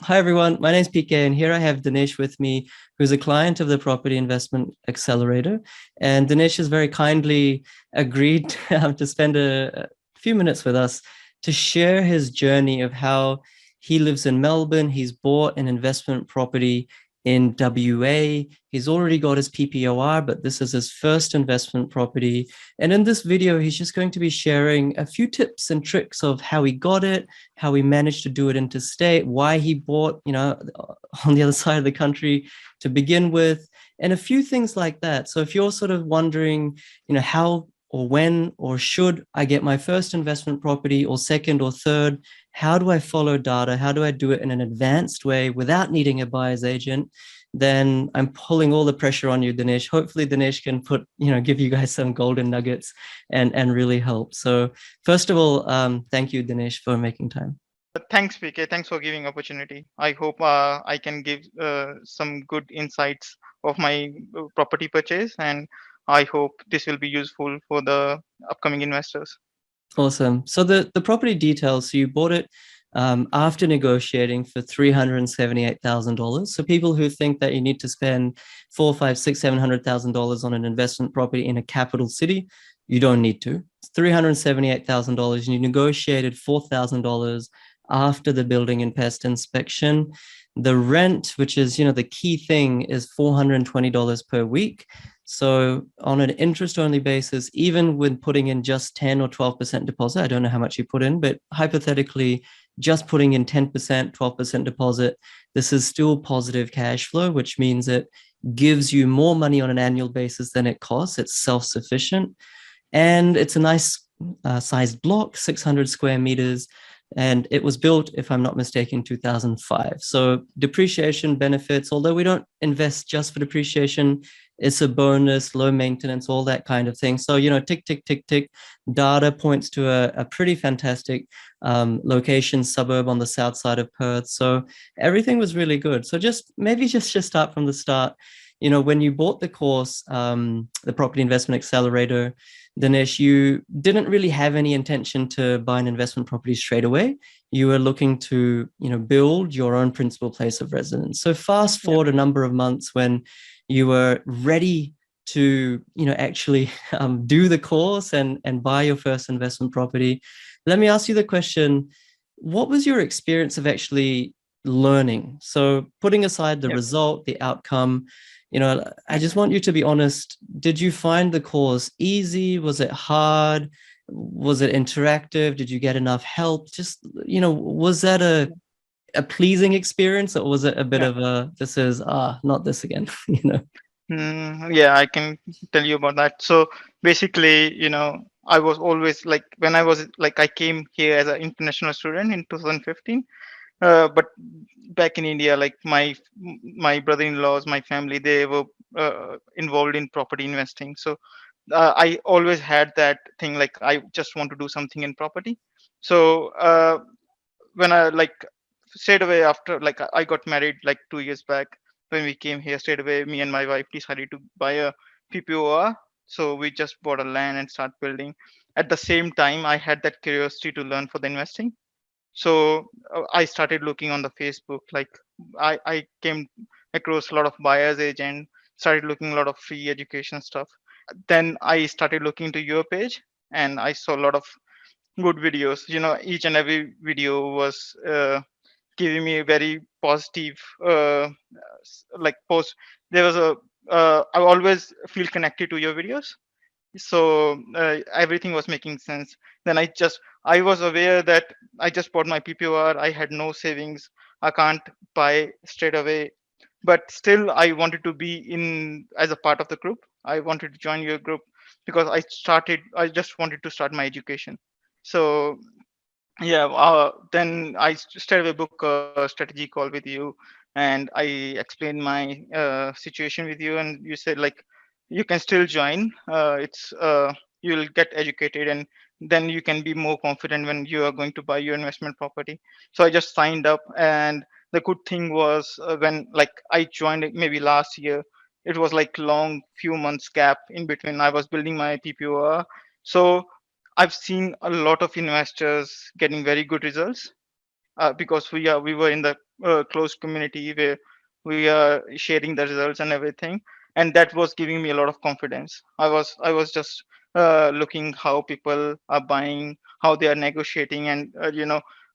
Hi, everyone. My name is PK, and here I have Dinesh with me, who's a client of the Property Investment Accelerator. And Dinesh has very kindly agreed to spend a few minutes with us to share his journey of how he lives in Melbourne. He's bought an investment property in WA. He's already got his PPOR, but this is his first investment property. And in this video, he's just going to be sharing a few tips and tricks of how he got it, how he managed to do it interstate, why he bought, on the other side of the country to begin with, and a few things like that. So if you're sort of wondering, how or when or should I get my first investment property or second or third, how do I follow data? How do I do it in an advanced way without needing a buyer's agent? Then I'm pulling all the pressure on you, Dinesh. Hopefully Dinesh can give you guys some golden nuggets and really help. So first of all, thank you, Dinesh, for making time. Thanks, PK. Thanks for giving opportunity. I hope I can give some good insights of my property purchase, and I hope this will be useful for the upcoming investors. Awesome. So the property details, so you bought it after negotiating for $378,000. So people who think that you need to spend $400,000, $500,000, $600,000, $700,000 on an investment property in a capital city, you don't need to. It's $378,000, and you negotiated $4,000 after the building and pest inspection. The rent, which is the key thing, is $420 per week. So on an interest-only basis, even with putting in just 10 or 12% deposit, I don't know how much you put in, but hypothetically, just putting in 10%, 12% deposit, this is still positive cash flow, which means it gives you more money on an annual basis than it costs. It's self-sufficient. And it's a nice sized block, 600 square meters. And it was built, if I'm not mistaken, 2005. So depreciation benefits, although we don't invest just for depreciation, it's a bonus, low maintenance, all that kind of thing. So, tick, tick, tick, tick. Data points to a pretty fantastic location, suburb on the south side of Perth. So everything was really good. So maybe just start from the start. When you bought the course, the Property Investment Accelerator, Dinesh, you didn't really have any intention to buy an investment property straight away. You were looking to, build your own principal place of residence. So fast forward a number of months when you were ready to, actually do the course and buy your first investment property. Let me ask you the question, what was your experience of actually learning? So putting aside the result, the outcome, I just want you to be honest. Did you find the course easy? Was it hard? Was it interactive? Did you get enough help? Just, was that a pleasing experience, or was it a bit of this is, not this again, Yeah, I can tell you about that. So basically, I was always like, when I was like, I came here as an international student in 2015. But back in India, like my brother-in-laws, my family, they were involved in property investing. So I always had that thing, like I just want to do something in property. So when I like straight away after, like I got married like 2 years back. When we came here, straight away, me and my wife decided to buy a PPOR. So we just bought a land and start building. At the same time, I had that curiosity to learn for the investing. So I started looking on the Facebook. Like I came across a lot of buyers agent, started looking a lot of free education stuff. Then I started looking to your page, and I saw a lot of good videos. Each and every video was giving me a very positive like post. There was a I always feel connected to your videos. So everything was making sense. Then I was aware that I just bought my PPOR. I had no savings. I can't buy straight away, but still I wanted to be in as a part of the group. I wanted to join your group because I just wanted to start my education. So yeah, then I straight away book a strategy call with you, and I explained my situation with you, and you said like you can still join. It's you'll get educated, and then you can be more confident when you are going to buy your investment property. So I just signed up, and the good thing was when like I joined it maybe last year, it was like long few months gap in between. I was building my PPOR, so I've seen a lot of investors getting very good results. because we were in the closed community where we are sharing the results and everything, and that was giving me a lot of confidence. I was just looking how people are buying, how they are negotiating, and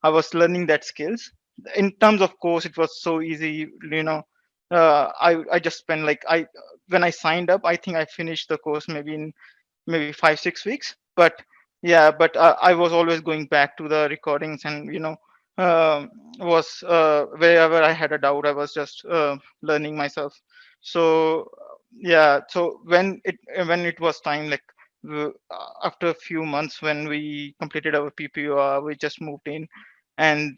I was learning that skills. In terms of course, it was so easy. I just spent like I when I signed up, I think I finished the course maybe in maybe 5 6 weeks. But yeah, but I was always going back to the recordings, and was wherever I had a doubt, I was just learning myself. So yeah, so when it was time, like after a few months, when we completed our PPR, we just moved in, and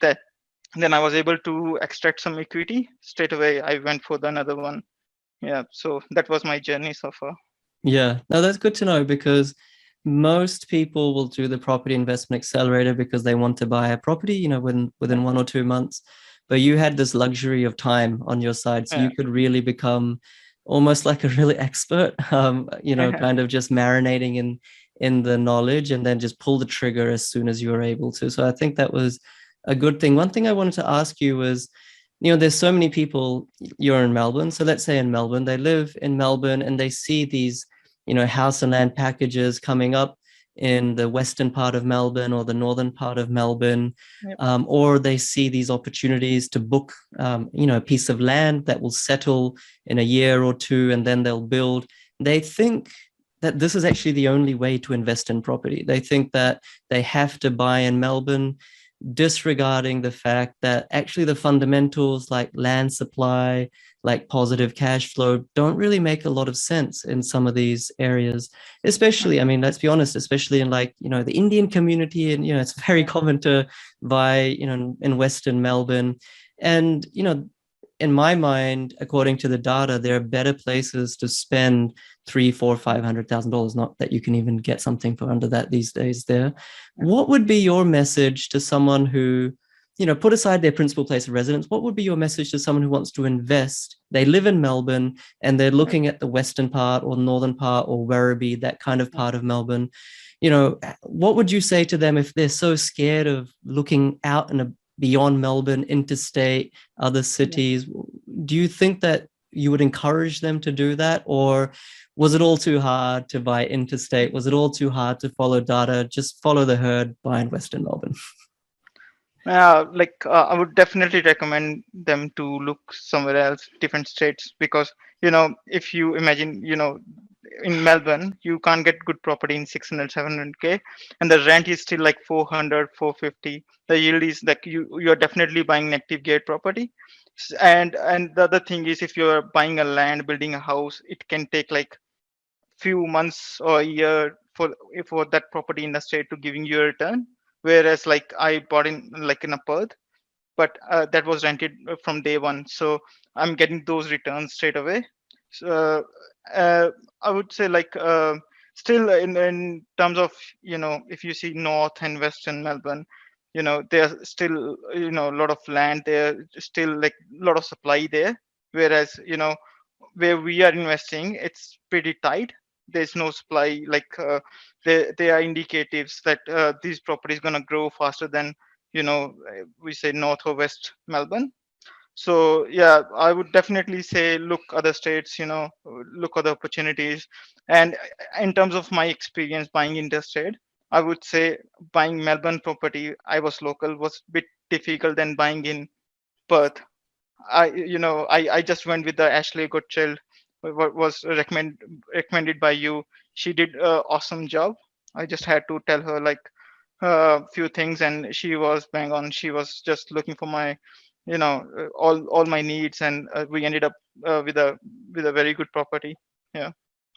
then I was able to extract some equity straight away. I went for the another one. Yeah, so that was my journey so far. Yeah, no, that's good to know because most people will do the property investment accelerator because they want to buy a property, within 1 or 2 months. But you had this luxury of time on your side, so Yeah. you could really become almost like a really expert, kind of just marinating in the knowledge and then just pull the trigger as soon as you were able to. So I think that was a good thing. One thing I wanted to ask you was, there's so many people. You're in Melbourne, so let's say in Melbourne, they live in Melbourne and they see these house and land packages coming up in the western part of Melbourne or the northern part of Melbourne, Yep. or they see these opportunities to book, a piece of land that will settle in a year or two, and then they'll build. They think that this is actually the only way to invest in property. They think that they have to buy in Melbourne, disregarding the fact that actually the fundamentals like land supply, like positive cash flow, don't really make a lot of sense in some of these areas. Especially, I mean, let's be honest, especially in like, the Indian community, and it's very Yeah. common to buy, in Western Melbourne. And, in my mind, according to the data, there are better places to spend three, four, $500,000. Not that you can even get something for under that these days there. What would be your message to someone who, put aside their principal place of residence? What would be your message to someone who wants to invest? They live in Melbourne and they're Yep. looking at the western part or northern part or Werribee, that kind of Yep. part of Melbourne. What would you say to them if they're so scared of looking out and beyond Melbourne, interstate, other Yep. cities? Do you think that you would encourage them to do that? Or was it all too hard to buy interstate? Was it all too hard to follow data? Just follow the herd, buy in Western Melbourne. I would definitely recommend them to look somewhere else, different states, because if you imagine, in Melbourne, you can't get good property in 600, 700K, and the rent is still like 400, 450. The yield is like you're definitely buying negative geared property. And the other thing is, if you're buying a land, building a house, it can take like few months or a year for that property in the state to giving you a return. Whereas like I bought in like in a Perth, but that was rented from day one, so I'm getting those returns straight away. So I would say like still in terms of if you see north and western Melbourne, there's still a lot of land there, still like a lot of supply there. Whereas where we are investing, it's pretty tight. There's no supply. Like there are indicatives that these properties gonna grow faster than we say north or west Melbourne. So yeah, I would definitely say look other states, look other opportunities. And in terms of my experience buying interstate, I would say buying Melbourne property, I was local, was a bit difficult than buying in Perth. I just went with the Ashley Goodchild, what was recommended by you. She did a awesome job. I just had to tell her like a few things, and she was bang on. She was just looking for my, all my needs, and we ended up with a very good property. Yeah.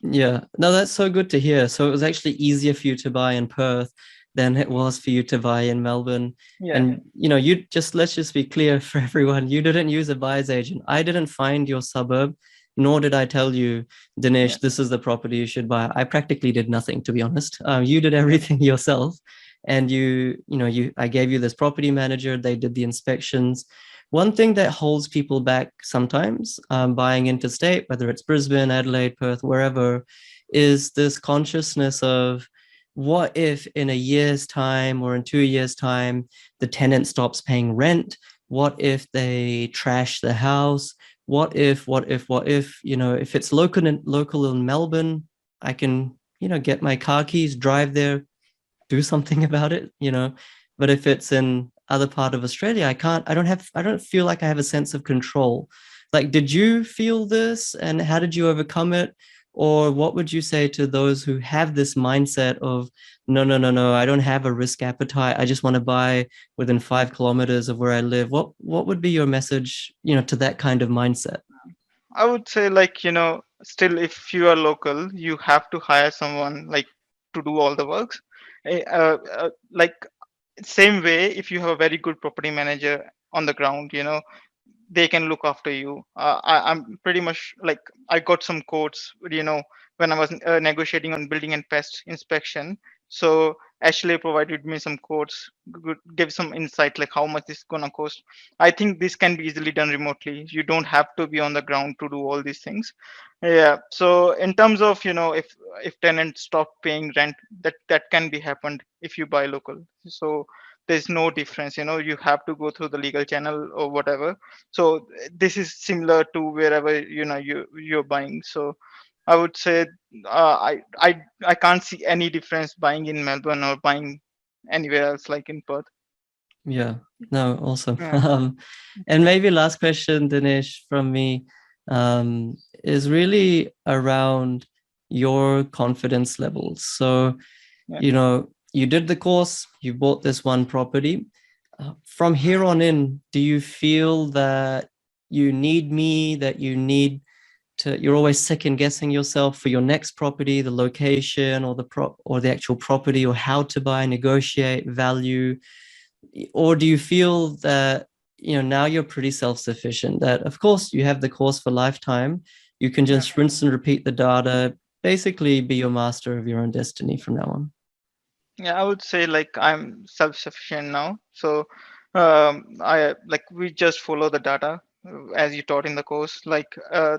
Yeah, no, that's so good to hear. So it was actually easier for you to buy in Perth than it was for you to buy in Melbourne. Yeah. And let's just be clear for everyone. You didn't use a buyer's agent. I didn't find your suburb, nor did I tell you, Yeah. Dinesh, this is the property you should buy. I practically did nothing, to be honest. You did Yeah. everything yourself, and I gave you this property manager. They did the inspections. One thing that holds people back sometimes, buying interstate, whether it's Brisbane, Adelaide, Perth, wherever, is this consciousness of, what if in a year's time or in 2 years' time, the tenant stops paying rent? What if they trash the house? What if, if it's local in Melbourne, I can, get my car keys, drive there, do something about it. But if it's in other part of Australia, I don't feel like I have a sense of control. Like, did you feel this and how did you overcome it? Or what would you say to those who have this mindset of, no, no, no, no, I don't have a risk appetite. I just want to buy within 5 kilometers of where I live. What would be your message, to that kind of mindset? I would say, like, still, if you are local, you have to hire someone like to do all the works. Like, same way, if you have a very good property manager on the ground, they can look after you. I'm pretty much like, I got some quotes, when I was negotiating on building and pest inspection. So Ashley provided me some quotes, give some insight like how much this is gonna cost. I think this can be easily done remotely. You don't have to be on the ground to do all these things. Yeah. So in terms of, if tenants stop paying rent, that can be happened if you buy local. So there's no difference. You have to go through the legal channel or whatever. So this is similar to wherever you're buying. So I would say, I can't see any difference buying in Melbourne or buying anywhere else like in Perth. Yeah, no, awesome. Yeah. And maybe last question, Dinesh, from me, is really around your confidence levels. So, Yeah. you did the course, you bought this one property. From here on in, do you feel that you need me, that you're always second guessing yourself for your next property, the location or the actual property, or how to buy, negotiate, value? Or do you feel that now you're pretty self-sufficient, that of course you have the course for lifetime, you can Yeah. just rinse and repeat the data, basically be your master of your own destiny from now on? Yeah, I would say like I'm self-sufficient now. So I like we just follow the data as you taught in the course. Like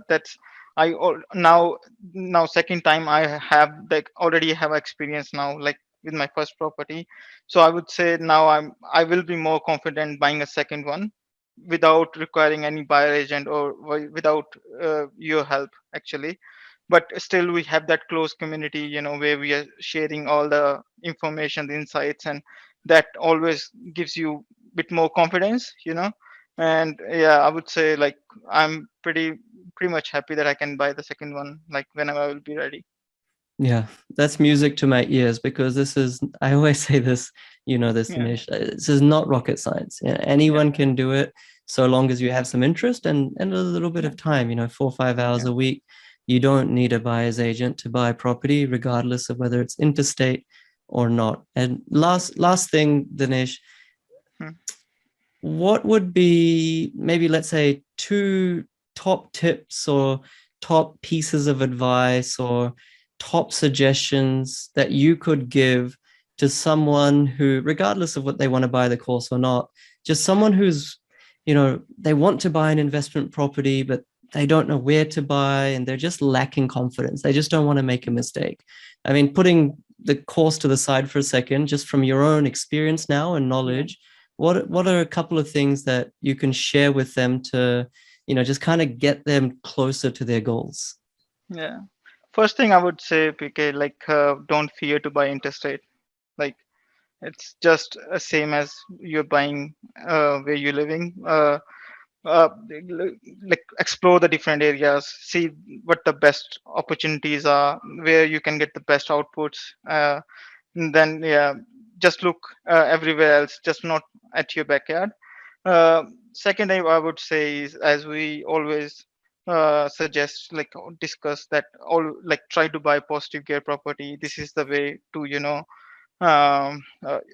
that's now second time I have like already have experience now like with my first property. So I would say now I will be more confident buying a second one without requiring any buyer agent or without your help actually. But still we have that close community, where we are sharing all the information, the insights, and that always gives you a bit more confidence. And yeah, I would say like I'm pretty much happy that I can buy the second one like whenever I will be ready. Yeah, that's music to my ears, because I always say this, this, Yeah. Dinesh, this is not rocket science. Yeah, Yeah. anyone can do it so long as you have some interest and a little bit Yeah. of time, 4 or 5 hours Yeah. a week. You don't need a buyer's agent to buy property, regardless of whether it's interstate or not. And last thing, Dinesh, Hmm. what would be maybe, let's say, two top tips or top pieces of advice or top suggestions that you could give to someone who, regardless of what they want to buy the course or not, just someone who's, they want to buy an investment property, but they don't know where to buy and they're just lacking confidence. They just don't want to make a mistake. I mean, putting the course to the side for a second, just from your own experience now and Yeah. knowledge, what are a couple of things that you can share with them to, just kind of get them closer to their goals? Yeah. First thing I would say, PK, like don't fear to buy interstate. Like it's just same as you're buying where you're living. Uh, like explore the different areas, see what the best opportunities are, where you can get the best outputs. And then yeah, just look everywhere else, just not at your backyard. Second thing I would say is, as we always suggest, like discuss that all, like try to buy positive care property. This is the way to,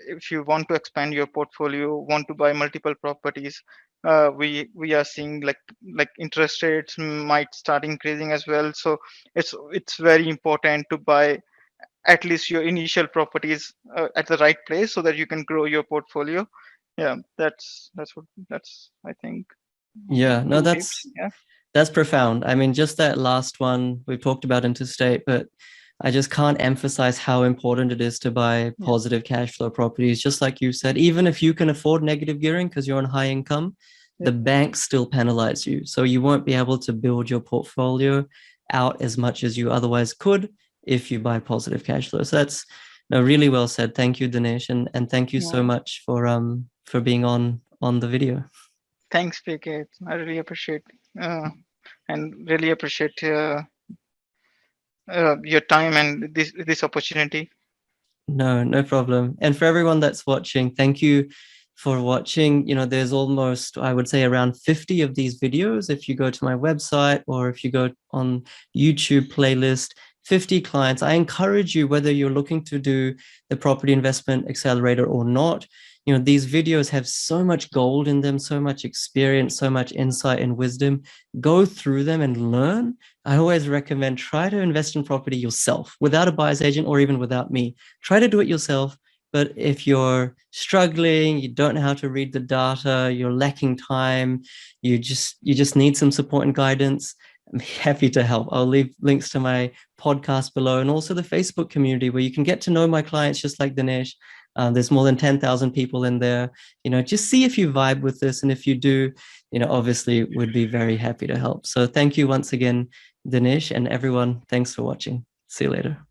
if you want to expand your portfolio, want to buy multiple properties, we are seeing like interest rates might start increasing as well. So it's very important to buy at least your initial properties at the right place so that you can grow your portfolio. Yeah, that's I think Yeah, no, two tips. that's Yeah. that's profound. I mean, just that last one we've talked about interstate, but I just can't emphasize how important it is to buy Yeah. positive cash flow properties. Just like you said, even if you can afford negative gearing because you're on high income, Yeah. the banks still penalize you. So you won't be able to build your portfolio out as much as you otherwise could if you buy positive cash flow. So that's no, really well said. Thank you, Dinesh, and thank you so Yeah. much for being on the video. Thanks, PK. I really appreciate and really appreciate your time and this opportunity. No, no problem. And for everyone that's watching, thank you for watching. You know, there's almost, I would say, around 50 of these videos. If you go to my website or if you go on YouTube playlist, 50 clients. I encourage you, whether you're looking to do the property investment accelerator or not, you know, these videos have so much gold in them, so much experience, so much insight and wisdom. Go through them and learn. I always recommend try to invest in property yourself without a buyer's agent or even without me. Try to do it yourself. But if you're struggling, you don't know how to read the data, you're lacking time, you just need some support and guidance, I'm happy to help. I'll leave links to my podcast below and also the Facebook community where you can get to know my clients just like Dinesh. There's more than 10,000 people in there. You know, just see if you vibe with this. And if you do, you know, obviously would be very happy to help. So thank you once again, Dinesh, and everyone. Thanks for watching. See you later.